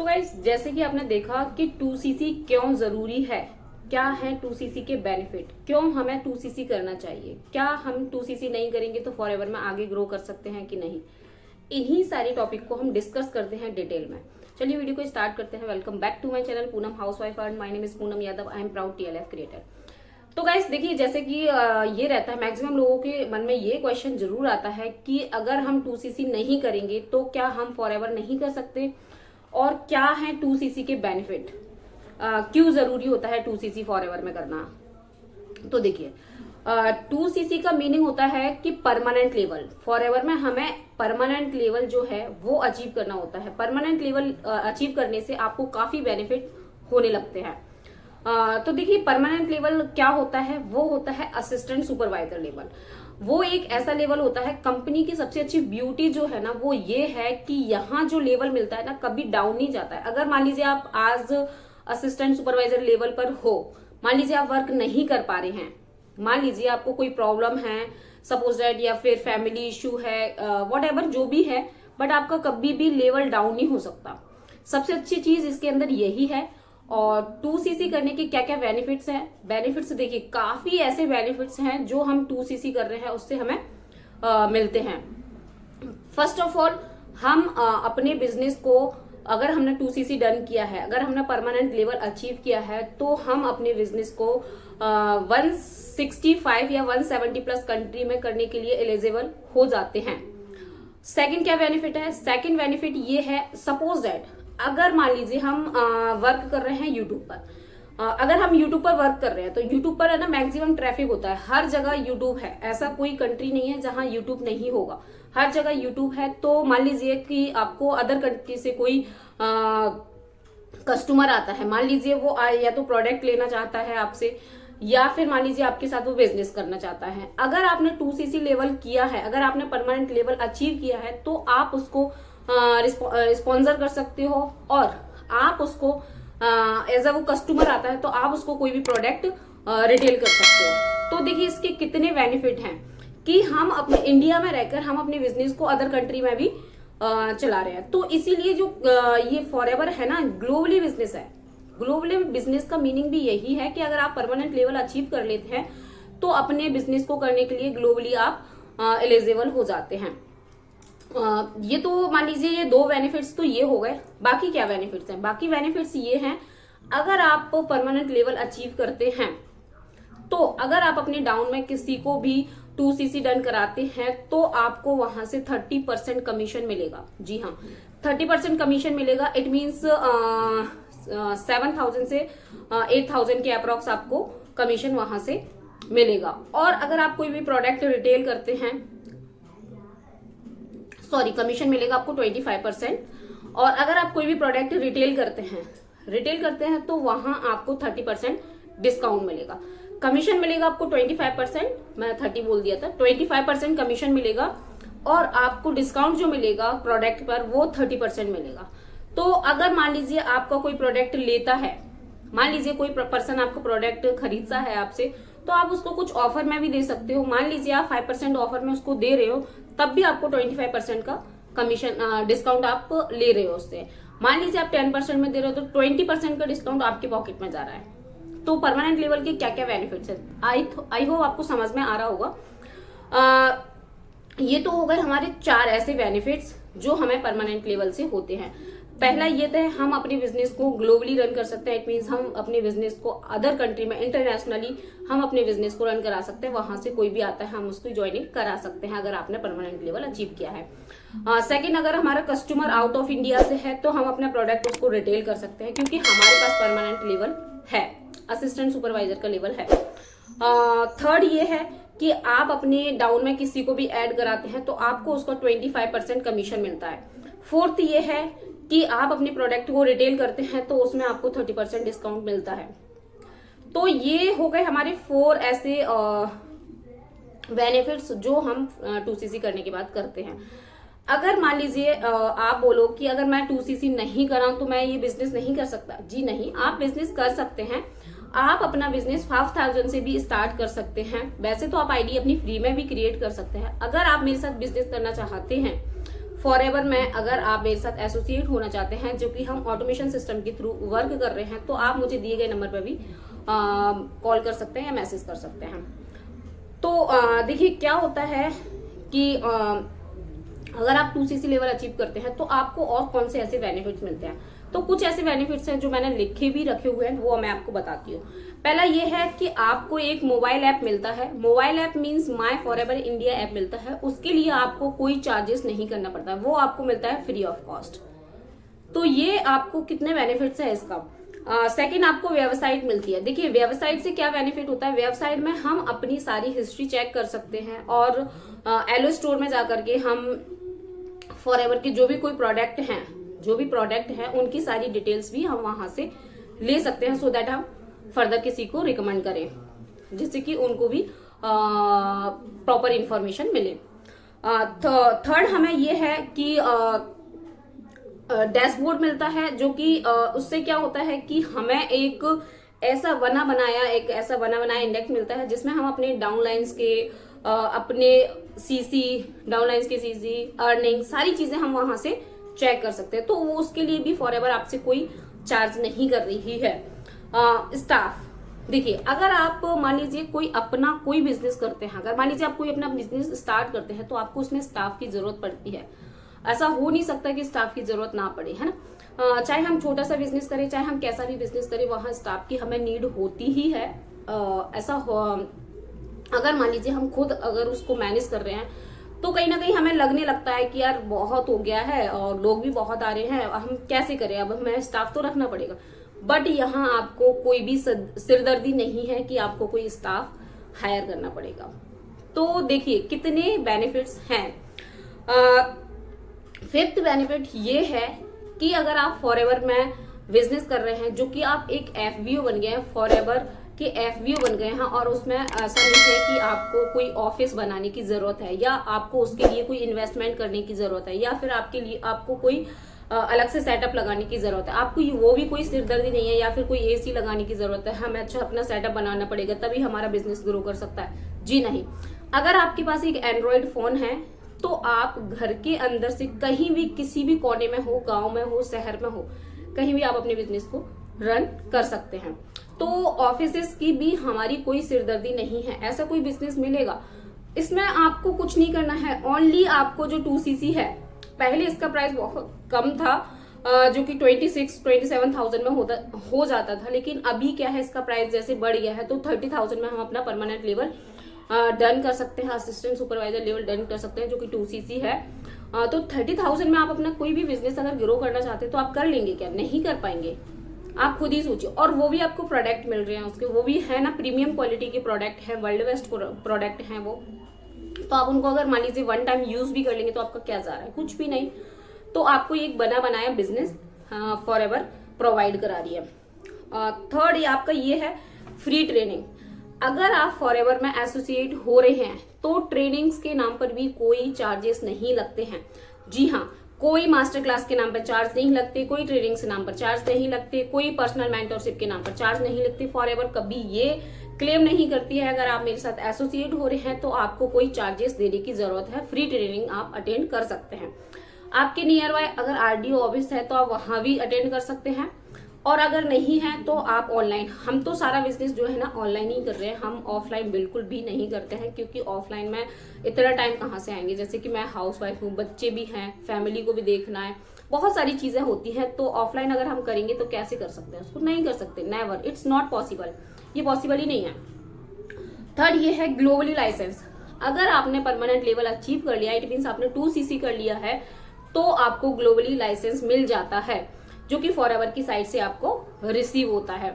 तो गाइस जैसे कि आपने देखा कि 2cc क्यों जरूरी है, क्या है 2cc के बेनिफिट, क्यों हमें 2cc करना चाहिए, क्या हम 2cc नहीं करेंगे तो फॉरएवर में आगे ग्रो कर सकते हैं कि नहीं, इन्हीं सारे टॉपिक को हम डिस्कस करते हैं डिटेल में। चलिए वीडियो को स्टार्ट करते हैं। Welcome back to my channel Poonam housewife and my name is Poonam Yadav. I am proud TLF creator. तो गाइस देखिए, जैसे कि ये रहता है मैक्सिमम लोगों के मन में ये क्वेश्चन जरूर आता है कि अगर हम 2cc नहीं करेंगे तो क्या हम फॉरएवर नहीं कर सकते, और क्या है 2cc के बेनिफिट, क्यों जरूरी होता है 2cc फॉरएवर में करना। तो देखिए 2cc का मीनिंग होता है कि परमानेंट लेवल। फॉरएवर में हमें परमानेंट लेवल जो है वो अचीव करना होता है। परमानेंट लेवल अचीव करने से आपको काफी बेनिफिट होने लगते हैं। तो देखिए परमानेंट लेवल क्या होता है, वो होता है असिस्टेंट सुपरवाइजर लेवल। वो एक ऐसा लेवल होता है, कंपनी की सबसे अच्छी ब्यूटी जो है ना वो ये है कि यहाँ जो लेवल मिलता है ना कभी डाउन नहीं जाता है। अगर मान लीजिए आप आज असिस्टेंट सुपरवाइजर लेवल पर हो, मान लीजिए आप वर्क नहीं कर पा रहे हैं, मान लीजिए आपको कोई प्रॉब्लम है सपोज दैट, या फिर फैमिली इशू है, वॉट एवर जो भी है, बट आपका कभी भी लेवल डाउन नहीं हो सकता। सबसे अच्छी चीज इसके अंदर यही है। और 2cc करने के क्या क्या बेनिफिट्स हैं, बेनिफिट्स देखिए काफी ऐसे बेनिफिट्स हैं जो हम 2cc कर रहे हैं उससे हमें मिलते हैं। फर्स्ट ऑफ ऑल हम अपने बिजनेस को, अगर हमने 2cc डन किया है, अगर हमने परमानेंट लेवल अचीव किया है, तो हम अपने बिजनेस को 165 या 170 प्लस कंट्री में करने के लिए एलिजिबल हो जाते हैं। सेकंड क्या बेनिफिट है, सेकंड बेनिफिट ये है, सपोज दैट अगर मान लीजिए हम वर्क कर रहे हैं यूट्यूब पर, अगर हम यूट्यूब पर वर्क कर रहे हैं तो यूट्यूब पर है ना मैक्सिमम ट्रैफिक होता है, हर जगह यूट्यूब है, ऐसा कोई कंट्री नहीं है जहां यूट्यूब नहीं होगा, हर जगह यूट्यूब है। तो मान लीजिए कि आपको अदर कंट्री से कोई कस्टमर आता है, मान लीजिए वो या तो प्रोडक्ट लेना चाहता है आपसे, या फिर मान लीजिए आपके साथ वो बिजनेस करना चाहता है। अगर आपने 2cc लेवल किया है, अगर आपने परमानेंट लेवल अचीव किया है, तो आप उसको स्पॉन्सर कर सकते हो, और आप उसको एज अ वो कस्टमर आता है तो आप उसको कोई भी प्रोडक्ट रिटेल कर सकते हो। तो देखिए इसके कितने बेनिफिट हैं कि हम अपने इंडिया में रहकर हम अपने बिजनेस को अदर कंट्री में भी चला रहे हैं। तो इसीलिए जो ये फॉरएवर है ना ग्लोबली बिजनेस है। ग्लोबली बिजनेस का मीनिंग भी यही है कि अगर आप परमानेंट लेवल अचीव कर लेते हैं तो अपने बिजनेस को करने के लिए ग्लोबली आप एलिजिबल हो जाते हैं। ये तो मान लीजिए ये दो बेनिफिट्स तो ये हो गए। बाकी क्या बेनिफिट्स हैं, बाकी बेनिफिट्स ये हैं, अगर आप परमानेंट लेवल अचीव करते हैं तो अगर आप अपने डाउन में किसी को भी 2cc डन कराते हैं तो आपको वहां से 30% कमीशन मिलेगा। जी हाँ, 30% कमीशन मिलेगा। इट मीन्स 7,000 से 8,000 के अप्रॉक्स आपको कमीशन वहां से मिलेगा। और अगर आप कोई भी प्रोडक्ट रिटेल करते हैं, सॉरी कमीशन मिलेगा आपको 25%। और अगर आप कोई भी प्रोडक्ट रिटेल करते हैं तो वहां आपको 30% डिस्काउंट मिलेगा। कमीशन मिलेगा आपको 25%, मैं 30 बोल दिया था, 25% कमीशन मिलेगा, और आपको डिस्काउंट जो मिलेगा प्रोडक्ट पर वो 30% मिलेगा। तो अगर मान लीजिए आपका कोई प्रोडक्ट लेता है, मान लीजिए कोई पर्सन आपको प्रोडक्ट खरीदता है आपसे, तो आप उसको कुछ ऑफर में भी दे सकते हो। मान लीजिए आप 5% ऑफर में उसको दे रहे हो, तब भी आपको 25% का कमीशन डिस्काउंट आप ले रहे हो उससे। मान लीजिए आप 10% में दे रहे हो तो 20% का डिस्काउंट आपके पॉकेट में जा रहा है। तो परमानेंट लेवल के क्या क्या बेनिफिट्स है, आई होप आपको समझ में आ रहा होगा। ये तो हो गए हमारे 4 ऐसे बेनिफिट्स जो हमें परमानेंट लेवल से होते हैं। पहला ये तो है हम अपने बिजनेस को ग्लोबली रन कर सकते हैं। इट मीन्स हम अपने बिजनेस को अदर कंट्री में इंटरनेशनली हम अपने बिजनेस को रन करा सकते हैं। वहां से कोई भी आता है हम उसको ज्वाइनिंग करा सकते हैं अगर आपने परमानेंट लेवल अचीव किया है। सेकंड, अगर हमारा कस्टमर आउट ऑफ इंडिया से है तो हम अपना प्रोडक्ट उसको रिटेल कर सकते हैं, क्योंकि हमारे पास परमानेंट लेवल है, असिस्टेंट सुपरवाइजर का लेवल है। थर्ड ये है कि आप अपने डाउन में किसी को भी ऐड कराते हैं तो आपको उसका 25% कमीशन मिलता है। फोर्थ ये है कि आप अपने प्रोडक्ट को रिटेल करते हैं तो उसमें आपको 30% डिस्काउंट मिलता है। तो ये हो गए हमारे 4 ऐसे बेनिफिट्स जो हम 2cc करने के बाद करते हैं। अगर मान लीजिए आप बोलो कि अगर मैं 2cc नहीं करा तो मैं ये बिजनेस नहीं कर सकता। जी नहीं, आप बिजनेस कर सकते हैं। आप अपना बिजनेस 5,000 से भी स्टार्ट कर सकते हैं। वैसे तो आप आईडी अपनी फ्री में भी क्रिएट कर सकते हैं। अगर आप मेरे साथ बिजनेस करना चाहते हैं फॉरएवर में अगर आप मेरे साथ एसोसिएट होना चाहते हैं, जो कि हम ऑटोमेशन सिस्टम के थ्रू वर्क कर रहे हैं, तो आप मुझे दिए गए नंबर पर भी कॉल कर सकते हैं या मैसेज कर सकते हैं। तो देखिए क्या होता है कि अगर आप 2cc लेवल अचीव करते हैं तो आपको और कौन से ऐसे बेनिफिट्स मिलते हैं। तो कुछ ऐसे बेनिफिट्स हैं जो मैंने लिखे भी रखे हुए हैं, वो मैं आपको बताती हूँ। पहला ये है कि आपको एक मोबाइल ऐप मिलता है। Mobile app means my forever India app मिलता है। उसके लिए आपको कोई चार्जेस नहीं करना पड़ता, वो आपको मिलता है फ्री ऑफ कॉस्ट। तो ये आपको कितने बेनिफिट्स है इसका। सेकंड, आपको वेबसाइट मिलती है। देखिए वेबसाइट से क्या बेनिफिट होता है, वेबसाइट में हम अपनी सारी हिस्ट्री चेक कर सकते हैं और एलो स्टोर में जाकर के हम फॉरएवर के जो भी प्रोडक्ट हैं उनकी सारी डिटेल्स भी हम वहां से ले सकते हैं, सो दैट हम फर्दर किसी को रिकमेंड करें, जिससे कि उनको भी प्रॉपर इंफॉर्मेशन मिले। थर्ड हमें ये है कि डैशबोर्ड मिलता है, जो कि उससे क्या होता है कि हमें एक ऐसा बना बनाया इंडेक्स मिलता है, जिसमें हम अपने डाउनलाइंस के अपने डाउनलाइंस के सीसी अर्निंग सारी चीजें हम वहां से चेक कर सकते हैं। तो वो उसके लिए भी फॉरएवर आपसे कोई चार्ज नहीं कर रही है। स्टाफ, देखिए अगर आप मान लीजिए कोई बिजनेस करते हैं, अगर मान लीजिए आप कोई अपना बिजनेस स्टार्ट करते हैं, तो आपको उसमें स्टाफ की जरूरत पड़ती है। ऐसा हो नहीं सकता कि स्टाफ की जरूरत ना पड़े, है ना। चाहे हम छोटा सा बिजनेस करें, चाहे हम कैसा भी बिजनेस करें, वहां स्टाफ की हमें नीड होती ही है। अगर मान लीजिए हम खुद अगर उसको मैनेज कर रहे हैं, तो कहीं ना कहीं हमें लगने लगता है कि यार बहुत हो गया है और लोग भी बहुत आ रहे हैं, हम कैसे करें, अब हमें स्टाफ तो रखना पड़ेगा। बट यहाँ आपको कोई भी सिरदर्दी नहीं है कि आपको कोई स्टाफ हायर करना पड़ेगा। तो देखिए कितने बेनिफिट्स हैं। फिफ्थ बेनिफिट ये है कि अगर आप फॉरएवर में बिजनेस कर रहे हैं, जो कि आप एक एफबीओ बन गए हैं, फॉरएवर के एफबीओ बन गए हैं, और उसमें ऐसा नहीं है कि आपको कोई ऑफिस बनाने की जरूरत है, या आपको उसके लिए कोई इन्वेस्टमेंट करने की जरूरत है, या फिर आपको कोई अलग से सेटअप लगाने की जरूरत है, आपको वो भी कोई सिरदर्दी नहीं है, या फिर कोई एसी लगाने की जरूरत है, हमें अच्छा अपना सेटअप बनाना पड़ेगा तभी हमारा बिजनेस ग्रो कर सकता है। जी नहीं, अगर आपके पास एक एंड्रॉइड फोन है, तो आप घर के अंदर से कहीं भी किसी भी कोने में हो, गांव में हो, शहर में हो, कहीं भी आप अपने बिजनेस को रन कर सकते हैं। तो ऑफिसेस की भी हमारी कोई सिरदर्दी नहीं है। ऐसा कोई बिजनेस मिलेगा, इसमें आपको कुछ नहीं करना है। ओनली आपको जो 2cc है, पहले इसका प्राइस बहुत कम था, जो कि 27,000 में हो जाता था, लेकिन अभी क्या है, इसका प्राइस जैसे बढ़ गया है, तो 30,000 में हम अपना परमानेंट लेवल डन कर सकते हैं, असिस्टेंट सुपरवाइजर लेवल डन कर सकते हैं, जो कि 2cc है। तो 30,000 में आप अपना कोई भी बिजनेस अगर ग्रो करना चाहते हैं, तो आप कर लेंगे क्या? नहीं कर पाएंगे। आप खुद ही सोचिए। और वो भी आपको प्रोडक्ट मिल रहे हैं उसके, वो भी है ना प्रीमियम क्वालिटी के प्रोडक्ट है, वर्ल्ड बेस्ट प्रोडक्ट है वो। तो आप उनको अगर मान लीजिए वन टाइम यूज भी कर लेंगे, तो आपका क्या जा रहा है? कुछ भी नहीं। तो आपको एक बना बनाया बिजनेस फॉरएवर प्रोवाइड करा रही है। थर्ड ये आपका ये है फ्री ट्रेनिंग। अगर आप फॉरएवर में एसोसिएट हो रहे हैं, तो ट्रेनिंग्स के नाम पर भी कोई चार्जेस नहीं लगते हैं। जी हाँ, कोई मास्टर क्लास के नाम पर चार्ज नहीं लगते, कोई ट्रेनिंग के नाम पर चार्ज नहीं लगते, कोई पर्सनल मेंटरशिप के नाम पर चार्ज नहीं लगते। फॉरएवर कभी ये क्लेम नहीं करती है अगर आप मेरे साथ एसोसिएट हो रहे हैं तो आपको कोई चार्जेस देने की जरूरत है, फ्री ट्रेनिंग आप अटेंड कर सकते हैं। आपके नियर बाय अगर आरडीओ ऑफिस है तो आप वहां भी अटेंड कर सकते हैं, और अगर नहीं है तो आप ऑनलाइन, हम तो सारा बिजनेस जो है ना ऑनलाइन ही कर रहे हैं, हम ऑफलाइन बिल्कुल भी नहीं करते हैं, क्योंकि ऑफलाइन में इतना टाइम कहाँ से आएंगे। जैसे कि मैं हाउसवाइफ हूँ, बच्चे भी हैं, फैमिली को भी देखना है, बहुत सारी चीजें होती हैं। तो ऑफलाइन अगर हम करेंगे तो कैसे कर सकते हैं? उसको नहीं कर सकते, नेवर, इट्स नॉट पॉसिबल, ये पॉसिबल ही नहीं है। थर्ड ये है ग्लोबली लाइसेंस। अगर आपने परमानेंट लेवल अचीव कर लिया, इट मीन्स आपने 2cc कर लिया है, तो आपको ग्लोबली लाइसेंस मिल जाता है, जो कि फॉरएवर की साइड से आपको रिसीव होता है।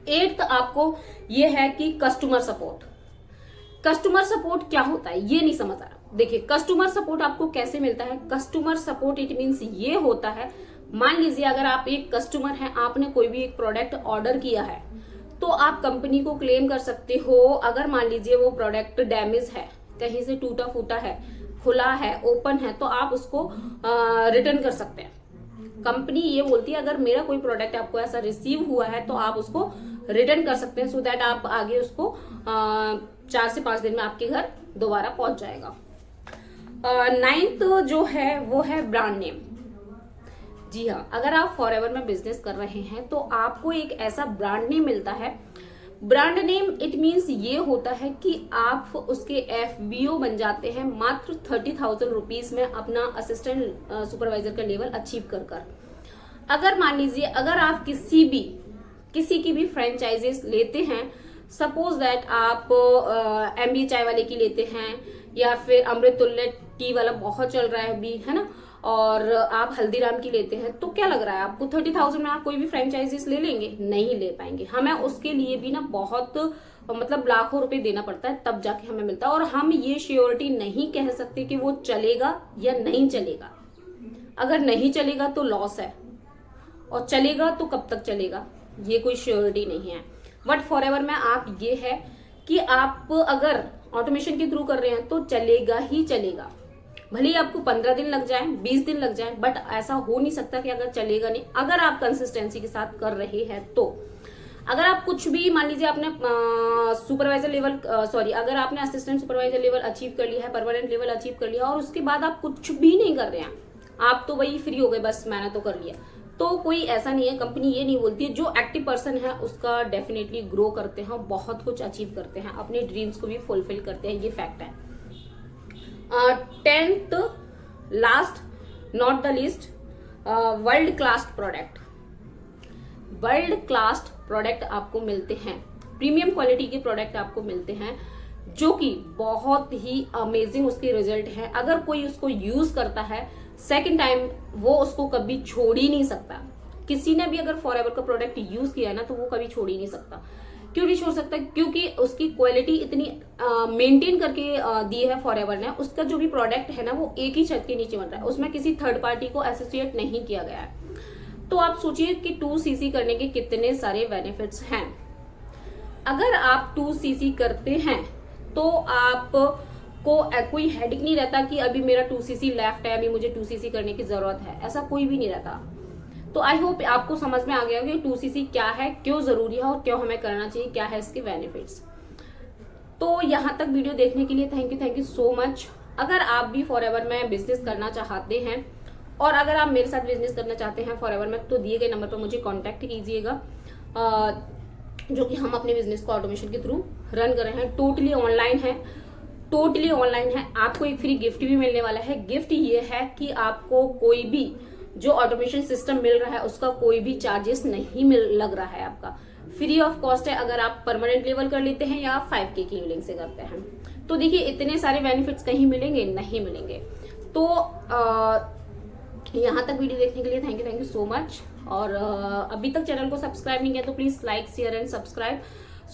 8th आपको ये है कि कस्टमर सपोर्ट। कस्टमर सपोर्ट क्या होता है ये नहीं समझ आ रहा। देखिए कस्टमर सपोर्ट आपको कैसे मिलता है। कस्टमर सपोर्ट इट मीन्स ये होता है, मान लीजिए अगर आप एक कस्टमर हैं, आपने कोई भी एक प्रोडक्ट ऑर्डर किया है, तो आप कंपनी को क्लेम कर सकते हो। अगर मान लीजिए वो प्रोडक्ट डैमेज है, कहीं से टूटा फूटा है, खुला है, ओपन है, तो आप उसको रिटर्न कर सकते हैं। कंपनी ये बोलती है अगर मेरा कोई प्रोडक्ट आपको ऐसा रिसीव हुआ है तो आप उसको रिटर्न कर सकते हैं, सो दैट आप आगे उसको 4 से 5 दिन में आपके घर दोबारा पहुंच जाएगा। नाइन्थ जो है वो है ब्रांड नेम। जी हाँ, अगर आप फॉरएवर में बिजनेस कर रहे हैं तो आपको एक ऐसा ब्रांड नेम मिलता है। ब्रांड नेम इट मीन्स ये होता है कि आप उसके FBO बन जाते हैं मात्र 30,000 रुपीज में अपना असिस्टेंट सुपरवाइजर का लेवल अचीव कर। अगर मान लीजिए अगर आप किसी की भी फ्रेंचाइजीज लेते हैं, सपोज दैट आप MBA चाय वाले की लेते हैं या फिर अमृतुल्य टी वाला बहुत चल रहा है अभी, है ना, और आप हल्दीराम की लेते हैं, तो क्या लग रहा है आपको 30,000 में आप कोई भी फ्रेंचाइजीज ले लेंगे? नहीं ले पाएंगे। हमें उसके लिए भी ना बहुत मतलब लाखों रुपए देना पड़ता है, तब जाके हमें मिलता है। और हम ये श्योरिटी नहीं कह सकते कि वो चलेगा या नहीं चलेगा। अगर नहीं चलेगा तो लॉस है, और चलेगा तो कब तक चलेगा ये कोई श्योरिटी नहीं है। बट फॉरएवर में आप ये है कि आप अगर ऑटोमेशन के थ्रू कर रहे हैं तो चलेगा ही चलेगा। भले ही आपको 15 दिन लग जाए, 20 दिन लग जाए, बट ऐसा हो नहीं सकता कि अगर चलेगा नहीं, अगर आप कंसिस्टेंसी के साथ कर रहे हैं तो। अगर आप कुछ भी मान लीजिए आपने सुपरवाइजर लेवल अगर आपने असिस्टेंट सुपरवाइजर लेवल अचीव कर लिया है, परमानेंट लेवल अचीव कर लिया और उसके बाद आप कुछ भी नहीं कर रहे हैं, आप तो वही फ्री हो गए, बस मैंने तो कर लिया, तो कोई ऐसा नहीं है। कंपनी ये नहीं बोलती है। जो एक्टिव पर्सन है उसका डेफिनेटली ग्रो करते हैं, बहुत कुछ अचीव करते हैं, अपने ड्रीम्स को भी फुलफिल करते हैं, ये फैक्ट है। 10th last not the least, world class product आपको मिलते हैं, प्रीमियम क्वालिटी के प्रोडक्ट आपको मिलते हैं जो कि बहुत ही अमेजिंग उसके रिजल्ट हैं। अगर कोई उसको यूज करता है सेकंड टाइम वो उसको कभी छोड़ ही नहीं सकता। किसी ने भी अगर फॉरएवर का प्रोडक्ट यूज किया है ना तो वो कभी छोड़ ही नहीं सकता। क्यों नहीं छोड़ सकता? क्योंकि उसकी क्वालिटी इतनी मेंटेन करके दी है फॉरएवर ने। उसका जो भी प्रोडक्ट है ना वो एक ही छत के नीचे बन रहा है, उसमें किसी थर्ड पार्टी को एसोसिएट नहीं किया गया है। तो आप सोचिए कि 2cc करने के कितने सारे बेनिफिट्स हैं। अगर आप 2cc करते हैं तो आप को कोई हेडिक नहीं रहता कि अभी मेरा 2cc लेफ्ट है, अभी मुझे 2cc करने की जरूरत है, ऐसा कोई भी नहीं रहता। तो आई होप आपको समझ में आ गया कि 2cc क्या है, क्यों जरूरी है और क्यों हमें करना चाहिए, क्या है इसके बेनिफिट्स। तो यहाँ तक वीडियो देखने के लिए थैंक यू सो मच। अगर आप भी फॉरएवर में बिजनेस करना चाहते हैं और अगर आप मेरे साथ बिजनेस करना चाहते हैं फॉरएवर में, तो दिए गए नंबर पर मुझे कॉन्टेक्ट कीजिएगा, जो कि हम अपने बिजनेस को ऑटोमेशन के थ्रू रन कर रहे हैं। टोटली ऑनलाइन है। आपको एक फ्री गिफ्ट भी मिलने वाला है। गिफ्ट ये है कि आपको कोई भी जो ऑटोमेशन सिस्टम मिल रहा है उसका कोई भी चार्जेस नहीं लग रहा है, आपका फ्री ऑफ कॉस्ट है। अगर आप परमानेंट लेवल कर लेते हैं या 5K की लेवलिंग से करते हैं, तो देखिए इतने सारे बेनिफिट्स कहीं मिलेंगे नहीं मिलेंगे। तो यहाँ तक वीडियो देखने के लिए थैंक यू सो मच। और अभी तक चैनल को सब्सक्राइब नहीं किया तो please like share and subscribe,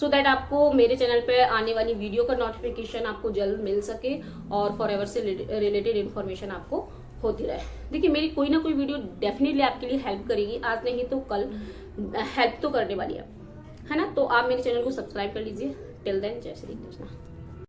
so that आपको मेरे चैनल पे आने वाली वीडियो का नोटिफिकेशन आपको जल्द मिल सके और फॉरएवर से रिलेटेड इन्फॉर्मेशन आपको होती रहे। देखिए मेरी कोई ना कोई वीडियो डेफिनेटली आपके लिए हेल्प करेगी, आज नहीं तो कल हेल्प तो करने वाली है ना। तो आप मेरे चैनल को सब्सक्राइब कर लीजिए। टिल देन जय श्री कृष्णा।